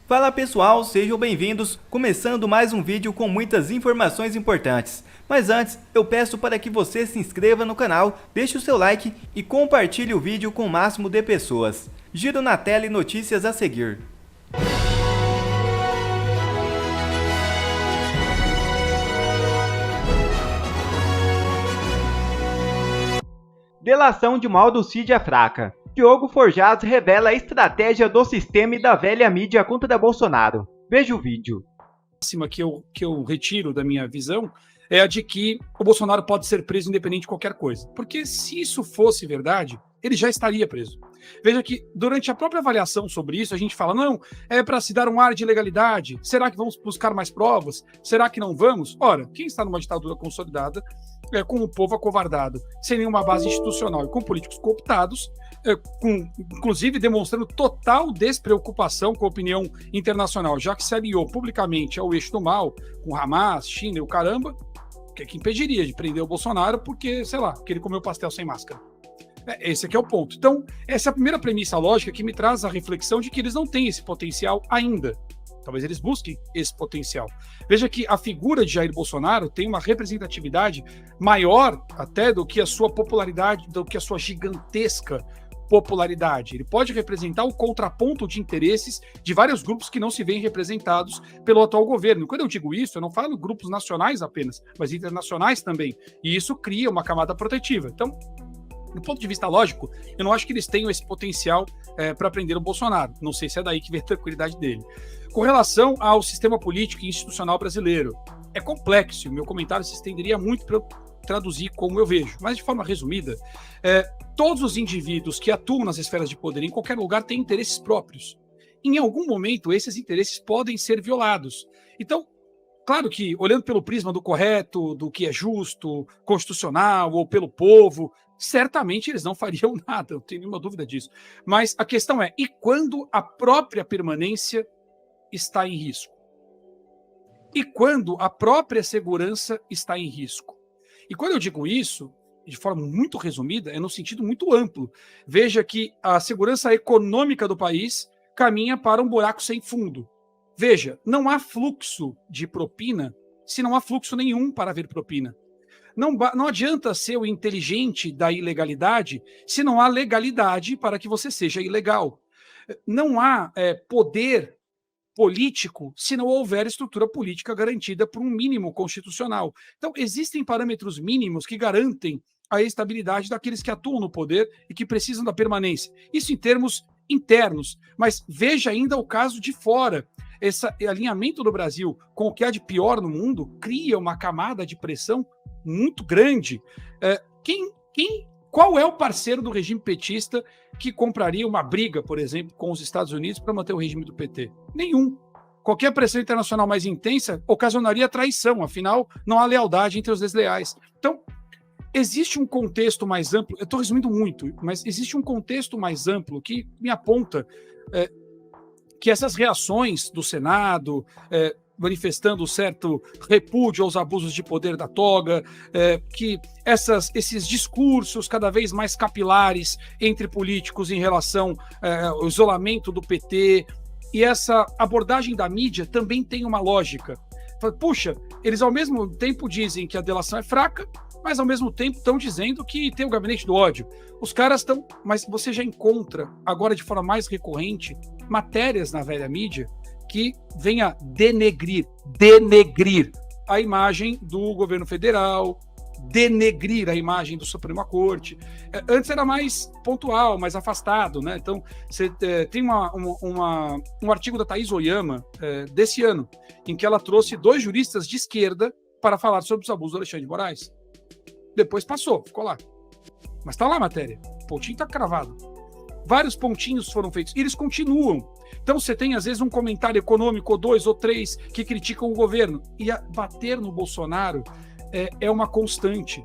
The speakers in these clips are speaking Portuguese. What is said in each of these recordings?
Fala pessoal, sejam bem-vindos, começando mais um vídeo com muitas informações importantes. Mas antes, eu peço para que você se inscreva no canal, deixe o seu like e compartilhe o vídeo com o máximo de pessoas. Giro na tela e notícias a seguir. Delação de Mauro Cid é fraca. Diogo Forjaz revela a estratégia do sistema e da velha mídia contra Bolsonaro. Veja o vídeo. Máxima que eu retiro da minha visão é a de que o Bolsonaro pode ser preso independente de qualquer coisa. Porque se isso fosse verdade, ele já estaria preso. Veja que durante a própria avaliação sobre isso, a gente fala, não, é para se dar um ar de legalidade. Será que vamos buscar mais provas? Será que não vamos? Ora, quem está numa ditadura consolidada, com o povo acovardado, sem nenhuma base institucional e com políticos cooptados, inclusive demonstrando total despreocupação com a opinião internacional, já que se aliou publicamente ao eixo do mal, com Hamas, China e o caramba, o que impediria de prender o Bolsonaro porque, sei lá, porque ele comeu pastel sem máscara. Esse aqui é o ponto. Então, essa é a primeira premissa lógica que me traz a reflexão de que eles não têm esse potencial ainda. Talvez eles busquem esse potencial. Veja que a figura de Jair Bolsonaro tem uma representatividade maior até do que a sua popularidade, do que a sua gigantesca popularidade. Ele pode representar o contraponto de interesses de vários grupos que não se veem representados pelo atual governo. Quando eu digo isso, eu não falo grupos nacionais apenas, mas internacionais também. E isso cria uma camada protetiva. Então, do ponto de vista lógico, eu não acho que eles tenham esse potencial para prender o Bolsonaro. Não sei se é daí que vem a tranquilidade dele. Com relação ao sistema político e institucional brasileiro, é complexo. O meu comentário se estenderia muito para eu traduzir como eu vejo. Mas, de forma resumida, todos os indivíduos que atuam nas esferas de poder em qualquer lugar têm interesses próprios. Em algum momento, esses interesses podem ser violados. Então, claro que, olhando pelo prisma do correto, do que é justo, constitucional ou pelo povo, certamente eles não fariam nada, não tenho nenhuma dúvida disso. Mas a questão é, e quando a própria permanência está em risco? E quando a própria segurança está em risco? E quando eu digo isso, de forma muito resumida, é no sentido muito amplo. Veja que a segurança econômica do país caminha para um buraco sem fundo. Veja, não há fluxo de propina se não há fluxo nenhum para haver propina. Não adianta ser o inteligente da ilegalidade se não há legalidade para que você seja ilegal. Não há poder político se não houver estrutura política garantida por um mínimo constitucional. Então, existem parâmetros mínimos que garantem a estabilidade daqueles que atuam no poder e que precisam da permanência. Isso em termos internos, mas veja ainda o caso de fora. Esse alinhamento do Brasil com o que há de pior no mundo cria uma camada de pressão muito grande. Qual é o parceiro do regime petista que compraria uma briga, por exemplo, com os Estados Unidos para manter o regime do PT? Nenhum. Qualquer pressão internacional mais intensa ocasionaria traição, afinal, não há lealdade entre os desleais. Então, existe um contexto mais amplo, eu estou resumindo muito, mas existe um contexto mais amplo que me aponta que essas reações do Senado, manifestando certo repúdio aos abusos de poder da toga, que esses discursos cada vez mais capilares entre políticos em relação ao isolamento do PT, e essa abordagem da mídia também tem uma lógica. Puxa, eles ao mesmo tempo dizem que a delação é fraca, mas ao mesmo tempo estão dizendo que tem o gabinete do ódio. Os caras estão... Mas você já encontra, agora de forma mais recorrente, matérias na velha mídia que venha denegrir a imagem do governo federal, denegrir a imagem do Suprema Corte. Antes era mais pontual, mais afastado, né? Então, você tem um artigo da Thaís Oyama desse ano, em que ela trouxe 2 juristas de esquerda para falar sobre os abusos do Alexandre de Moraes. Depois passou, ficou lá. Mas está lá a matéria. O pontinho está cravado. Vários pontinhos foram feitos. E eles continuam. Então você tem, às vezes, um comentário econômico, ou 2 ou 3, que criticam o governo. E bater no Bolsonaro é uma constante.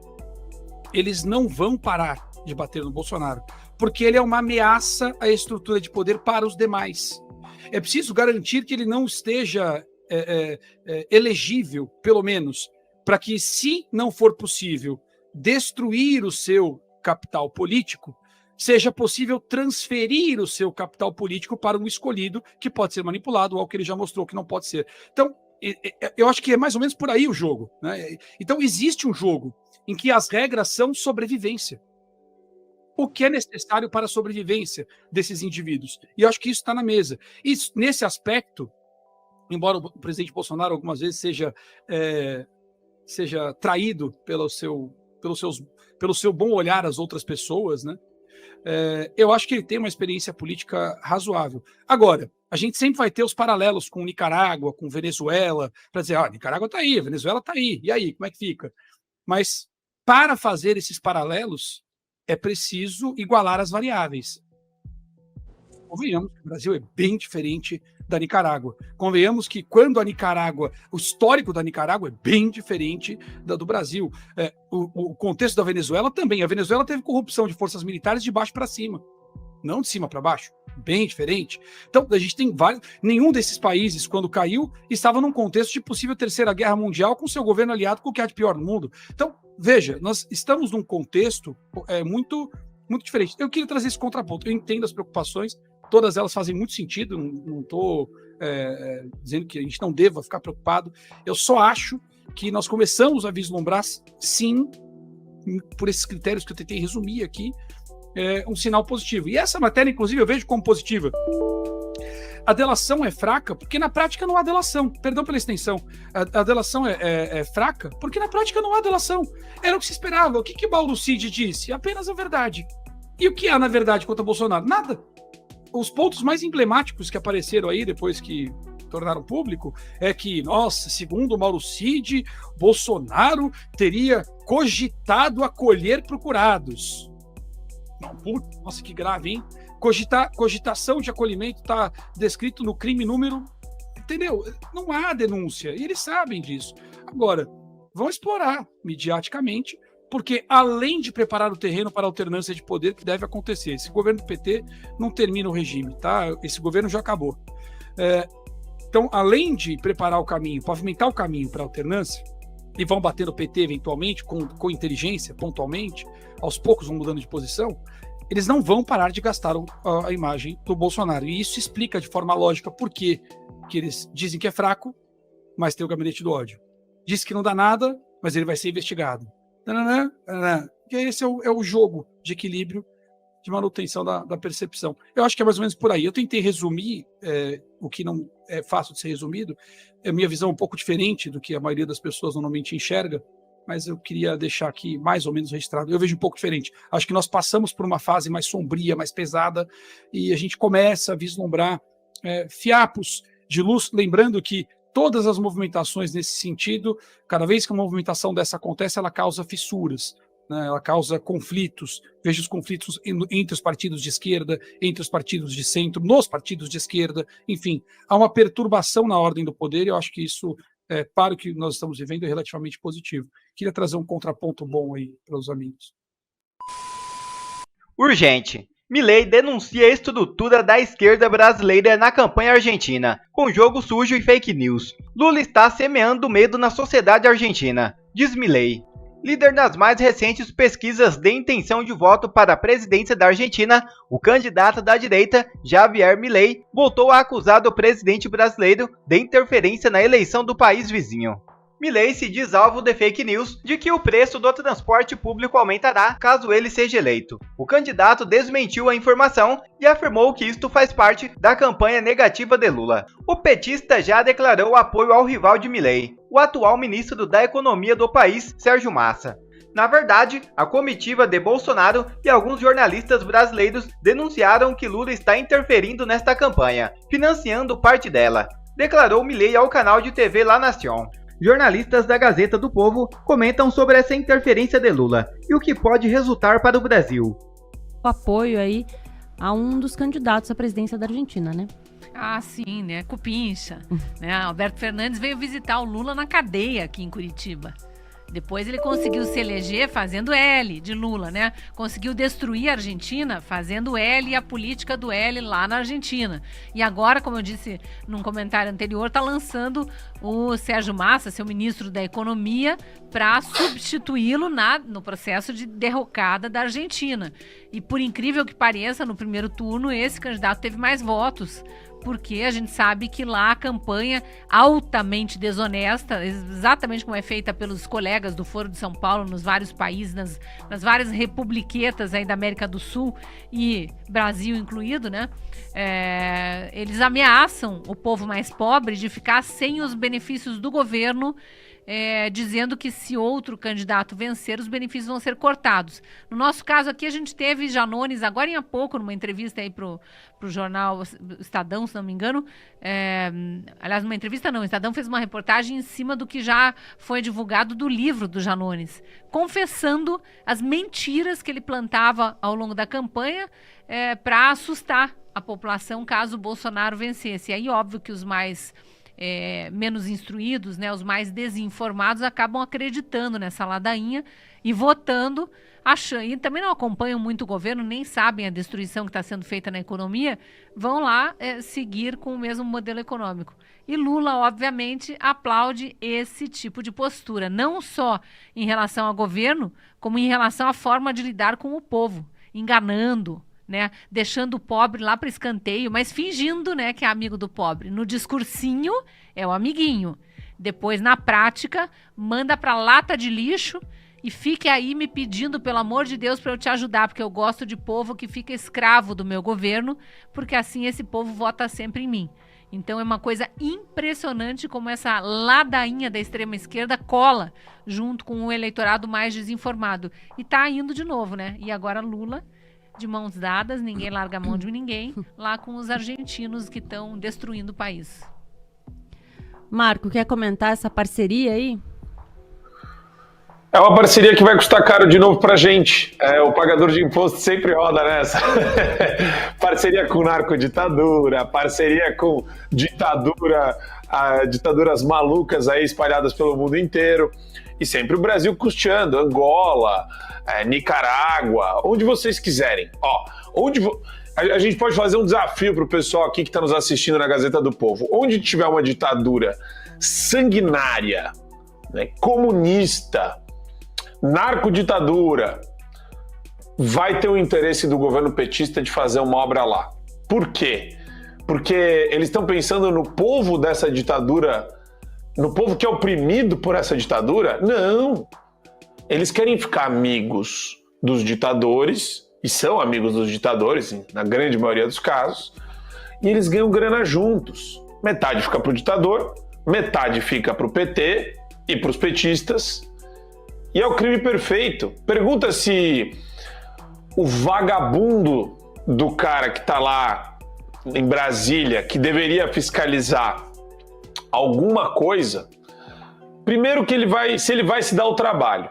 Eles não vão parar de bater no Bolsonaro, porque ele é uma ameaça à estrutura de poder para os demais. É preciso garantir que ele não esteja elegível, pelo menos, para que, se não for possível destruir o seu capital político, seja possível transferir o seu capital político para um escolhido que pode ser manipulado, algo que ele já mostrou que não pode ser. Então, eu acho que é mais ou menos por aí o jogo, né? Então, existe um jogo em que as regras são sobrevivência. O que é necessário para a sobrevivência desses indivíduos. E eu acho que isso está na mesa. E nesse aspecto, embora o presidente Bolsonaro algumas vezes seja traído pelo seu bom olhar às outras pessoas, né? Eu acho que ele tem uma experiência política razoável. Agora, a gente sempre vai ter os paralelos com Nicarágua, com Venezuela, para dizer, Nicarágua está aí, Venezuela está aí, e aí, como é que fica? Mas, para fazer esses paralelos, é preciso igualar as variáveis. Convenhamos que o Brasil é bem diferente da Nicarágua. Convenhamos que quando a Nicarágua, o histórico da Nicarágua é bem diferente do Brasil. O contexto da Venezuela também. A Venezuela teve corrupção de forças militares de baixo para cima, não de cima para baixo. Bem diferente. Então, a gente tem vários. Nenhum desses países, quando caiu, estava num contexto de possível terceira guerra mundial com seu governo aliado com o que há de pior no mundo. Então, veja, nós estamos num contexto muito, muito diferente. Eu queria trazer esse contraponto. Eu entendo as preocupações, todas elas fazem muito sentido. Não estou dizendo que a gente não deva ficar preocupado. Eu só acho que nós começamos a vislumbrar, sim, por esses critérios que eu tentei resumir aqui, um sinal positivo. E essa matéria, inclusive, eu vejo como positiva. A delação é fraca porque na prática não há delação. Perdão pela extensão. A delação é fraca porque na prática não há delação. Era o que se esperava. O que Mauro Cid disse? Apenas a verdade. E o que há na verdade contra Bolsonaro? Nada. Os pontos mais emblemáticos que apareceram aí depois que tornaram público é que, nossa, segundo o Mauro Cid, Bolsonaro teria cogitado acolher procurados. Nossa, que grave, hein? Cogitação de acolhimento está descrito no crime número... Entendeu? Não há denúncia, e eles sabem disso. Agora, vão explorar mediaticamente, porque além de preparar o terreno para a alternância de poder que deve acontecer, esse governo do PT não termina o regime, tá? Esse governo já acabou. Então, além de preparar o caminho, pavimentar o caminho para a alternância, e vão bater no PT eventualmente, com inteligência, pontualmente, aos poucos vão mudando de posição, eles não vão parar de gastar a imagem do Bolsonaro. E isso explica de forma lógica por que eles dizem que é fraco, mas tem o gabinete do ódio. Diz que não dá nada, mas ele vai ser investigado. E esse é o jogo de equilíbrio, de manutenção da percepção. Eu acho que é mais ou menos por aí. Eu tentei resumir o que não é fácil de ser resumido. A minha visão é um pouco diferente do que a maioria das pessoas normalmente enxerga, mas eu queria deixar aqui mais ou menos registrado. Eu vejo um pouco diferente. Acho que nós passamos por uma fase mais sombria, mais pesada, e a gente começa a vislumbrar fiapos de luz, lembrando que todas as movimentações nesse sentido, cada vez que uma movimentação dessa acontece, ela causa fissuras, né? Ela causa conflitos. Veja os conflitos entre os partidos de esquerda, entre os partidos de centro, nos partidos de esquerda, enfim, há uma perturbação na ordem do poder, e eu acho que isso, para o que nós estamos vivendo, é relativamente positivo. Queria trazer um contraponto bom aí para os amigos. Urgente. Milei denuncia a estrutura da esquerda brasileira na campanha argentina, com jogo sujo e fake news. Lula está semeando medo na sociedade argentina, diz Milei. Líder nas mais recentes pesquisas de intenção de voto para a presidência da Argentina, o candidato da direita, Javier Milei, voltou a acusar o presidente brasileiro de interferência na eleição do país vizinho. Milei se diz alvo de fake news de que o preço do transporte público aumentará caso ele seja eleito. O candidato desmentiu a informação e afirmou que isto faz parte da campanha negativa de Lula. O petista já declarou apoio ao rival de Milei, o atual ministro da Economia do país, Sérgio Massa. Na verdade, a comitiva de Bolsonaro e alguns jornalistas brasileiros denunciaram que Lula está interferindo nesta campanha, financiando parte dela, declarou Milei ao canal de TV La Nación. Jornalistas da Gazeta do Povo comentam sobre essa interferência de Lula e o que pode resultar para o Brasil. O apoio aí a um dos candidatos à presidência da Argentina, né? Ah, sim, né? Cupincha. Né? Alberto Fernandes veio visitar o Lula na cadeia aqui em Curitiba. Depois ele conseguiu se eleger fazendo L de Lula, né? Conseguiu destruir a Argentina fazendo L e a política do L lá na Argentina. E agora, como eu disse num comentário anterior, está lançando o Sérgio Massa, seu ministro da Economia, para substituí-lo no processo de derrocada da Argentina. E por incrível que pareça, no primeiro turno, esse candidato teve mais votos, porque a gente sabe que lá a campanha altamente desonesta, exatamente como é feita pelos colegas do Foro de São Paulo nos vários países, nas várias republiquetas aí da América do Sul e Brasil incluído, né? Eles ameaçam o povo mais pobre de ficar sem os benefícios do governo, dizendo que se outro candidato vencer, os benefícios vão ser cortados. No nosso caso aqui, a gente teve Janones, agora há pouco, numa entrevista aí pro jornal Estadão, se não me engano, aliás, numa entrevista não, o Estadão fez uma reportagem em cima do que já foi divulgado do livro do Janones, confessando as mentiras que ele plantava ao longo da campanha para assustar a população caso o Bolsonaro vencesse. E aí, óbvio que os mais menos instruídos, né, os mais desinformados, acabam acreditando nessa ladainha e votando, achando, e também não acompanham muito o governo, nem sabem a destruição que está sendo feita na economia, vão lá seguir com o mesmo modelo econômico. E Lula, obviamente, aplaude esse tipo de postura, não só em relação ao governo, como em relação à forma de lidar com o povo, enganando, né, deixando o pobre lá para escanteio, mas fingindo, né, que é amigo do pobre. No discursinho é o amiguinho. Depois, na prática, manda para lata de lixo e fique aí me pedindo, pelo amor de Deus, para eu te ajudar, porque eu gosto de povo que fica escravo do meu governo, porque assim esse povo vota sempre em mim. Então é uma coisa impressionante como essa ladainha da extrema esquerda cola junto com o eleitorado mais desinformado. E tá indo de novo, né? E agora Lula, de mãos dadas, ninguém larga a mão de ninguém, lá com os argentinos que estão destruindo o país. Marco, quer comentar essa parceria aí? É uma parceria que vai custar caro de novo pra gente. O pagador de imposto sempre roda nessa. Parceria com narcoditadura, parceria com ditaduras malucas aí espalhadas pelo mundo inteiro. E sempre o Brasil custeando, Angola, Nicarágua, onde vocês quiserem. A gente pode fazer um desafio pro pessoal aqui que está nos assistindo na Gazeta do Povo. Onde tiver uma ditadura sanguinária, né, comunista, narcoditadura, vai ter o interesse do governo petista de fazer uma obra lá. Por quê? Porque eles estão pensando no povo dessa ditadura, no povo que é oprimido por essa ditadura? Não. Eles querem ficar amigos dos ditadores, e são amigos dos ditadores, na grande maioria dos casos, e eles ganham grana juntos. Metade fica pro ditador, metade fica pro PT e pros petistas, e é o crime perfeito. Pergunta se o vagabundo do cara que tá lá em Brasília, que deveria fiscalizar alguma coisa, primeiro que se ele vai se dar o trabalho.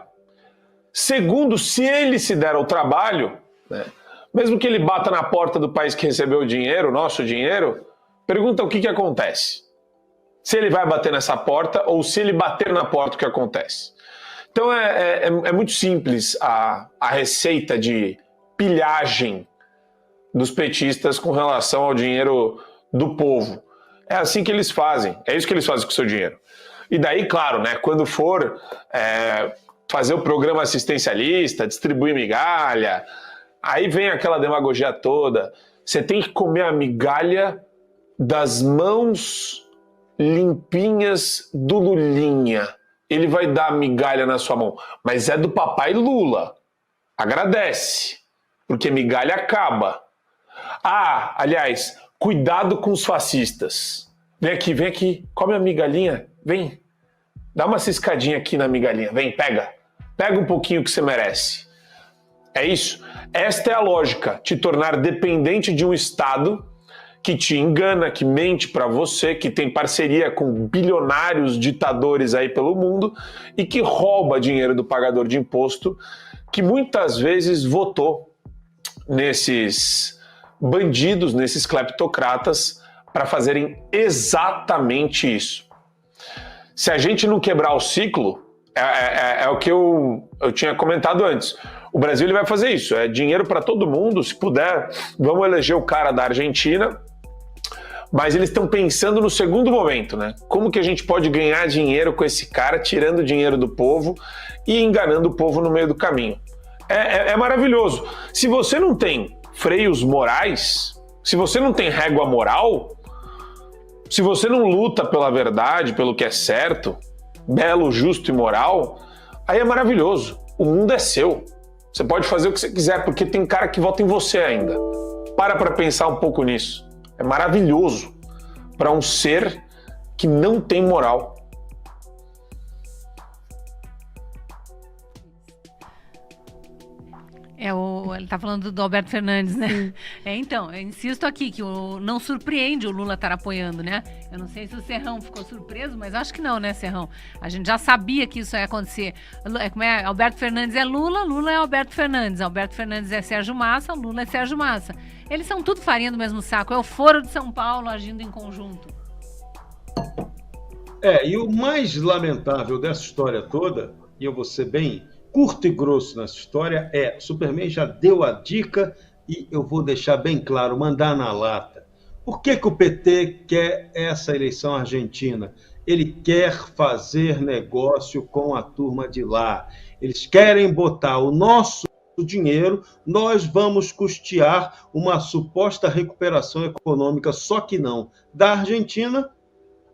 Segundo, se ele se der o trabalho, né, mesmo que ele bata na porta do país que recebeu o dinheiro, nosso dinheiro, pergunta o que acontece. Se ele vai bater nessa porta ou se ele bater na porta, o que acontece. Então é muito simples a receita de pilhagem dos petistas com relação ao dinheiro do povo. É assim que eles fazem, é isso que eles fazem com o seu dinheiro. E daí, claro, né, quando for fazer o programa assistencialista, distribuir migalha, aí vem aquela demagogia toda. Você tem que comer a migalha das mãos limpinhas do Lulinha. Ele vai dar a migalha na sua mão, mas é do papai Lula. Agradece, porque migalha acaba. Aliás, cuidado com os fascistas. Vem aqui, come a migalhinha, vem. Dá uma ciscadinha aqui na migalhinha, vem, pega. Pega um pouquinho que você merece. É isso. Esta é a lógica, te tornar dependente de um Estado que te engana, que mente para você, que tem parceria com bilionários ditadores aí pelo mundo e que rouba dinheiro do pagador de imposto, que muitas vezes votou nesses bandidos, nesses cleptocratas, para fazerem exatamente isso. Se a gente não quebrar o ciclo, É o que eu tinha comentado antes. O Brasil ele vai fazer isso, é dinheiro para todo mundo, se puder, vamos eleger o cara da Argentina, mas eles estão pensando no segundo momento, né? Como que a gente pode ganhar dinheiro com esse cara, tirando o dinheiro do povo e enganando o povo no meio do caminho. É maravilhoso. Se você não tem freios morais, se você não tem régua moral, se você não luta pela verdade, pelo que é certo, belo, justo e moral, aí é maravilhoso. O mundo é seu. Você pode fazer o que você quiser, porque tem cara que vota em você ainda. Para pensar um pouco nisso. É maravilhoso para um ser que não tem moral. Ele tá falando do Alberto Fernandes, né? Então, eu insisto aqui que não surpreende o Lula estar apoiando, né? Eu não sei se o Serrão ficou surpreso, mas acho que não, né, Serrão? A gente já sabia que isso ia acontecer. Alberto Fernandes é Lula, Lula é Alberto Fernandes. Alberto Fernandes é Sérgio Massa, Lula é Sérgio Massa. Eles são tudo farinha do mesmo saco. É o Foro de São Paulo agindo em conjunto. E o mais lamentável dessa história toda, e eu vou ser bem curto e grosso nessa história, Superman já deu a dica e eu vou deixar bem claro, mandar na lata. Por que o PT quer essa eleição argentina? Ele quer fazer negócio com a turma de lá. Eles querem botar o nosso dinheiro, nós vamos custear uma suposta recuperação econômica, só que não, da Argentina,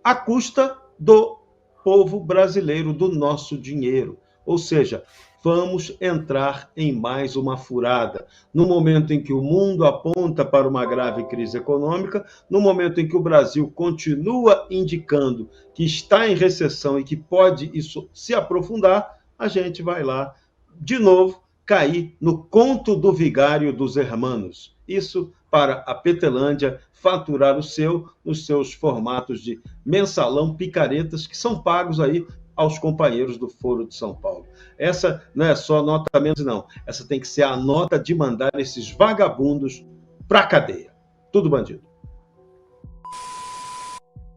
à custa do povo brasileiro, do nosso dinheiro. Ou seja, vamos entrar em mais uma furada. No momento em que o mundo aponta para uma grave crise econômica, no momento em que o Brasil continua indicando que está em recessão e que pode isso se aprofundar, a gente vai lá, de novo, cair no conto do vigário dos hermanos. Isso para a Petelândia faturar o nos seus formatos de mensalão, picaretas, que são pagos aí aos companheiros do Foro de São Paulo. Essa não é só nota menos, não. Essa tem que ser a nota de mandar esses vagabundos pra cadeia. Tudo bandido.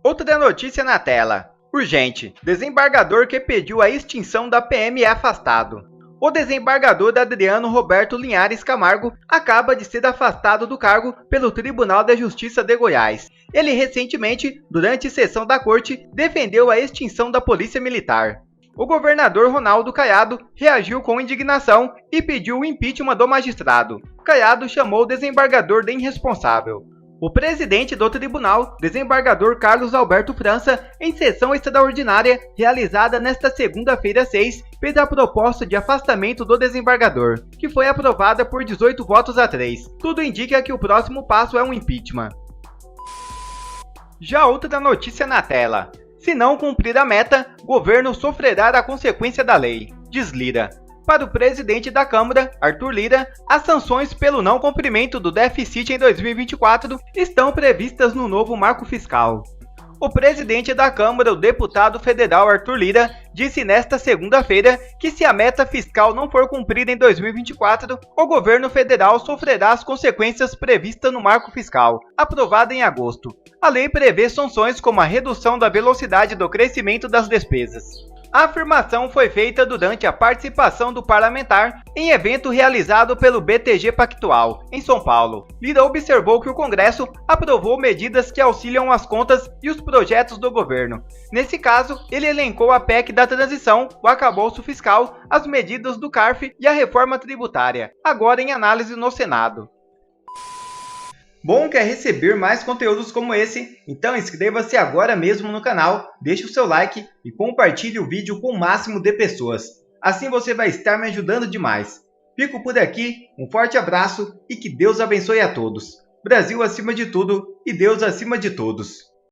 Outra notícia na tela. Urgente. Desembargador que pediu a extinção da PM é afastado. O desembargador Adriano Roberto Linhares Camargo acaba de ser afastado do cargo pelo Tribunal da Justiça de Goiás. Ele recentemente, durante sessão da corte, defendeu a extinção da Polícia Militar. O governador Ronaldo Caiado reagiu com indignação e pediu o impeachment do magistrado. Caiado chamou o desembargador de irresponsável. O presidente do tribunal, desembargador Carlos Alberto França, em sessão extraordinária realizada nesta segunda-feira 6, fez a proposta de afastamento do desembargador, que foi aprovada por 18 votos a 3. Tudo indica que o próximo passo é um impeachment. Já outra notícia na tela. Se não cumprir a meta, governo sofrerá a consequência da lei, diz Lira. Para o presidente da Câmara, Arthur Lira, as sanções pelo não cumprimento do déficit em 2024 estão previstas no novo marco fiscal. O presidente da Câmara, o deputado federal Arthur Lira, disse nesta segunda-feira que se a meta fiscal não for cumprida em 2024, o governo federal sofrerá as consequências previstas no marco fiscal, aprovado em agosto. A lei prevê sanções como a redução da velocidade do crescimento das despesas. A afirmação foi feita durante a participação do parlamentar em evento realizado pelo BTG Pactual, em São Paulo. Lira observou que o Congresso aprovou medidas que auxiliam as contas e os projetos do governo. Nesse caso, ele elencou a PEC da transição, o arcabouço fiscal, as medidas do CARF e a reforma tributária, agora em análise no Senado. Bom, quer receber mais conteúdos como esse? Então inscreva-se agora mesmo no canal, deixe o seu like e compartilhe o vídeo com o máximo de pessoas. Assim você vai estar me ajudando demais. Fico por aqui, um forte abraço e que Deus abençoe a todos. Brasil acima de tudo e Deus acima de todos.